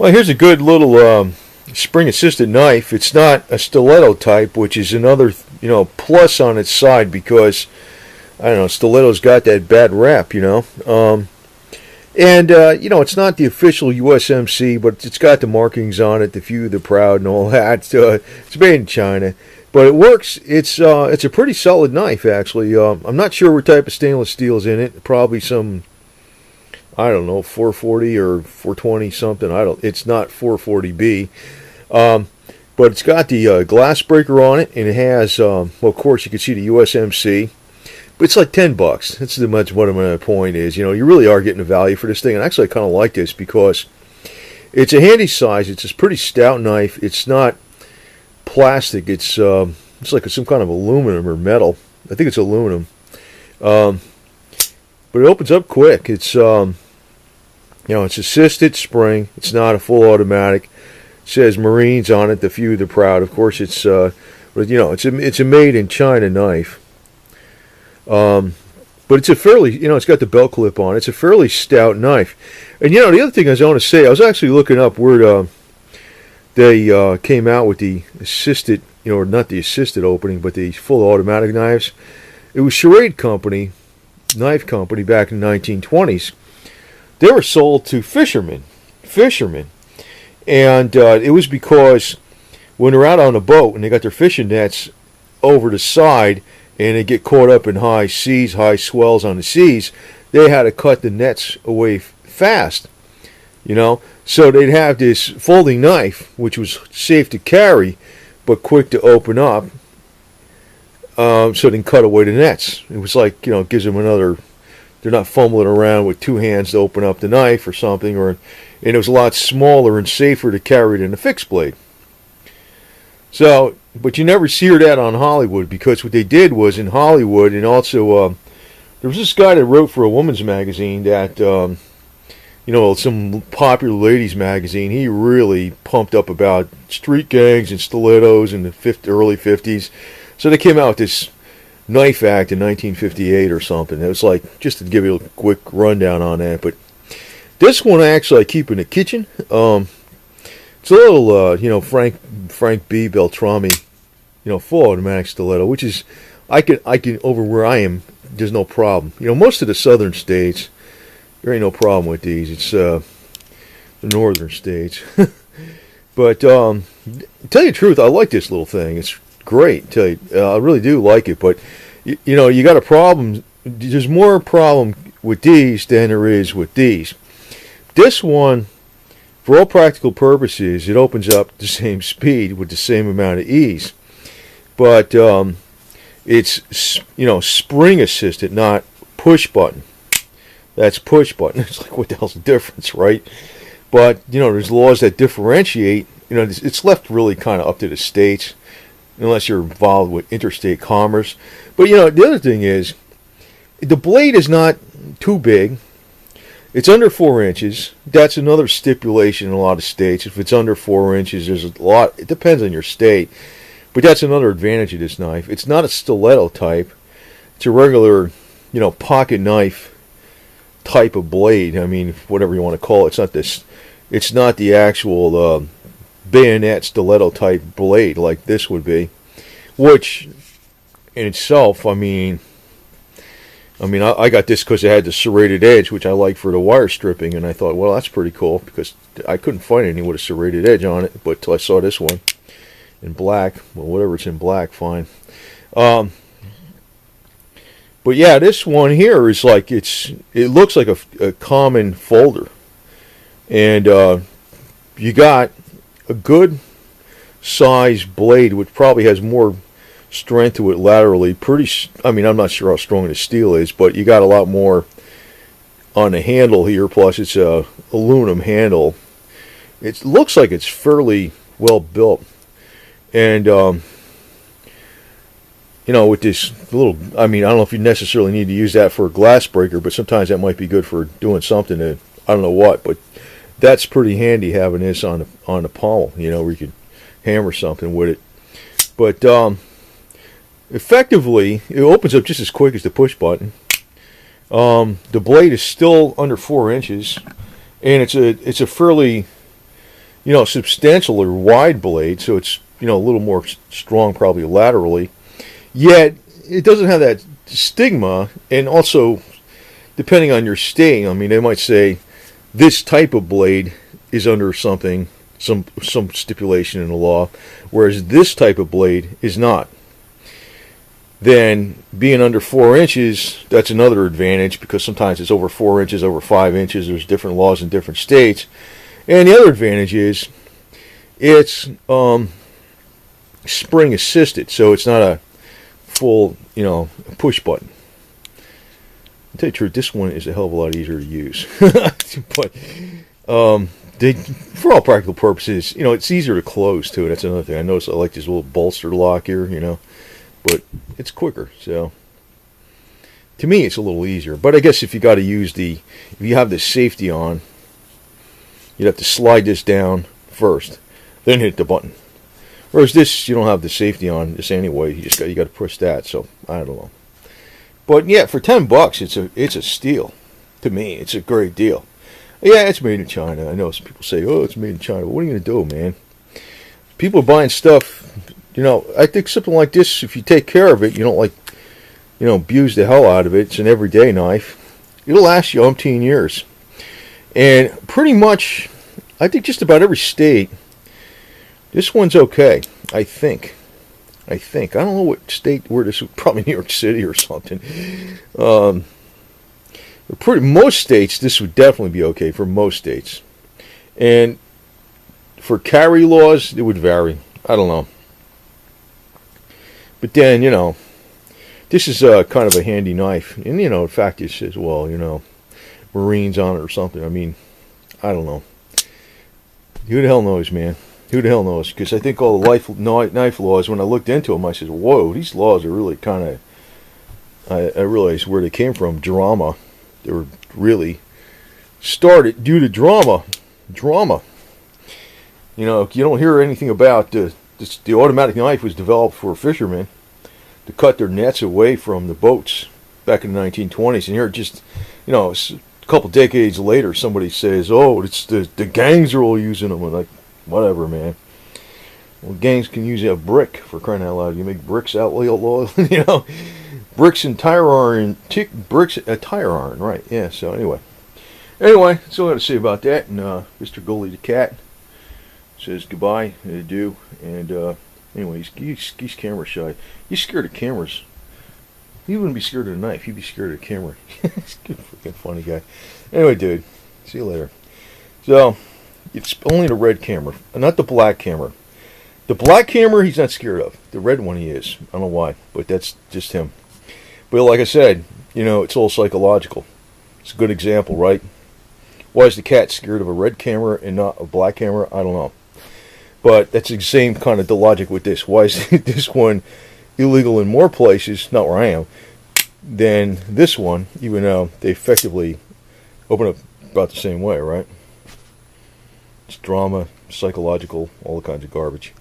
Well, here's a good little spring-assisted knife. It's not a stiletto type, which is another plus on its side because I don't know, stiletto's got that bad rap, And it's not the official USMC, but it's got the markings on it, the few, the proud, and all that. It's made in China, but it works. It's a pretty solid knife, actually. I'm not sure what type of stainless steel is in it. Probably some, I don't know, 440 or 420 something. It's not 440B, but it's got the glass breaker on it, and it has. Well, of course, you can see the USMC. But it's like $10. That's much what my point is. You really are getting a value for this thing. And actually, I kind of like this because it's a handy size. It's a pretty stout knife. It's not plastic. It's like some kind of aluminum or metal. I think it's aluminum. But it opens up quick. It's it's assisted spring. It's not a full automatic. It says Marines on it. The few, the proud. Of course, it's it's a made in China knife. But it's a fairly, it's got the belt clip on. It's a fairly stout knife. And, the other thing I want to say, I was actually looking up where they came out with the assisted, not the assisted opening, but the full automatic knives. It was Charade Company, knife company, back in the 1920s. They were sold to fishermen. And it was because when they're out on a boat and they got their fishing nets over the side, and they get caught up in high seas, high swells on the seas, they had to cut the nets away fast, So they'd have this folding knife, which was safe to carry, but quick to open up, so they can cut away the nets. It was like, gives them another, they're not fumbling around with two hands to open up the knife or something, and it was a lot smaller and safer to carry than a fixed blade. So, but you never see that on Hollywood, because what they did was in Hollywood, and also there was this guy that wrote for a woman's magazine that, some popular ladies magazine. He really pumped up about street gangs and stilettos in the early 50s. So they came out with this Knife Act in 1958 or something. It was like, just to give you a quick rundown on that. But this one actually I keep in the kitchen. It's a little, Frank B. Beltrami, full automatic stiletto, which is, I can over where I am, there's no problem. Most of the southern states, there ain't no problem with these. It's the northern states. But to tell you the truth, I like this little thing. It's great. Tell you, I really do like it. But you got a problem. There's more problem with these than there is with these. This one, for all practical purposes, it opens up the same speed with the same amount of ease. But it's, spring assisted, not push button. That's push button. It's like, what the hell's the difference, right? But, there's laws that differentiate. It's left really kind of up to the states, unless you're involved with interstate commerce. But, the other thing is, the blade is not too big. It's under 4 inches. That's another stipulation in a lot of states. If it's under 4 inches, there's a lot. It depends on your state. But that's another advantage of this knife. It's not a stiletto type. It's a regular, pocket knife type of blade. I mean, whatever you want to call it. It's not this. It's not the actual bayonet stiletto type blade like this would be. Which, in itself, I got this because it had the serrated edge, which I like for the wire stripping, and I thought, well, that's pretty cool, because I couldn't find any with a serrated edge on it, but till I saw this one in black. Well, whatever it's in black, fine. But yeah, this one here is like, it looks like a common folder, and you got a good size blade, which probably has more strength to it laterally. I'm not sure how strong the steel is, but you got a lot more on the handle here. Plus, it's a aluminum handle. It looks like it's fairly well built, and with this little, I don't know if you necessarily need to use that for a glass breaker, but sometimes that might be good for doing something that, I don't know what, but that's pretty handy having this on the pommel, where you can hammer something with it. But effectively, it opens up just as quick as the push button. The blade is still under 4 inches, and it's a fairly substantial or wide blade, so it's, a little more strong probably laterally. Yet, it doesn't have that stigma, and also, depending on your state, I mean, they might say this type of blade is under something, some stipulation in the law, whereas this type of blade is not. Then, being under 4 inches, that's another advantage, because sometimes it's over 4 inches, over 5 inches, there's different laws in different states. And the other advantage is, it's spring assisted, so it's not a full, push button. To tell you the truth, this one is a hell of a lot easier to use. But for all practical purposes, it's easier to close too. That's another thing. I notice I like this little bolster lock here, but it's quicker. So to me, it's a little easier. But I guess if you got to use if you have this safety on, you'd have to slide this down first, then hit the button. Whereas this, you don't have the safety on this anyway. You got to push that. So I don't know. But yeah, for $10, it's a steal. To me, it's a great deal. Yeah, it's made in China. I know some people say, "Oh, it's made in China." But what are you going to do, man? People are buying stuff. I think something like this, if you take care of it, you don't abuse the hell out of it. It's an everyday knife. It'll last you umpteen years. And pretty much, I think just about every state, this one's okay. I think. I don't know what state where this is. Probably New York City or something. Most states, this would definitely be okay for most states. And for carry laws, it would vary. I don't know. But then, this is kind of a handy knife. And, the fact is, says, well, Marines on it or something. I mean, I don't know. Who the hell knows, man? Who the hell knows? Because I think all the knife laws, when I looked into them, I said, whoa, these laws are really kind of, I realized where they came from. Drama. They were really started due to drama. You don't hear anything about the automatic knife was developed for fishermen to cut their nets away from the boats back in the 1920s. And here just, a couple decades later, somebody says, oh, it's the gangs are all using them. I'm like, whatever, man. Well, gangs can use a brick, for crying out loud. You make bricks out, bricks and tire iron, bricks a tire iron, right? Yeah. So anyway, that's all I got to say about that. And Mr. Goalie the cat says goodbye and adieu. And anyway, he's camera shy. He's scared of cameras. He wouldn't be scared of a knife. He'd be scared of a camera. He's a freaking funny guy. Anyway, dude, see you later. So it's only the red camera, not the black camera. The black camera he's not scared of. The red one he is. I don't know why, but that's just him. But like I said, it's all psychological. It's a good example, right? Why is the cat scared of a red camera and not a black camera? I don't know. But that's the same kind of the logic with this. Why is this one illegal in more places, not where I am, than this one, even though they effectively open up about the same way, right? It's drama, psychological, all the kinds of garbage.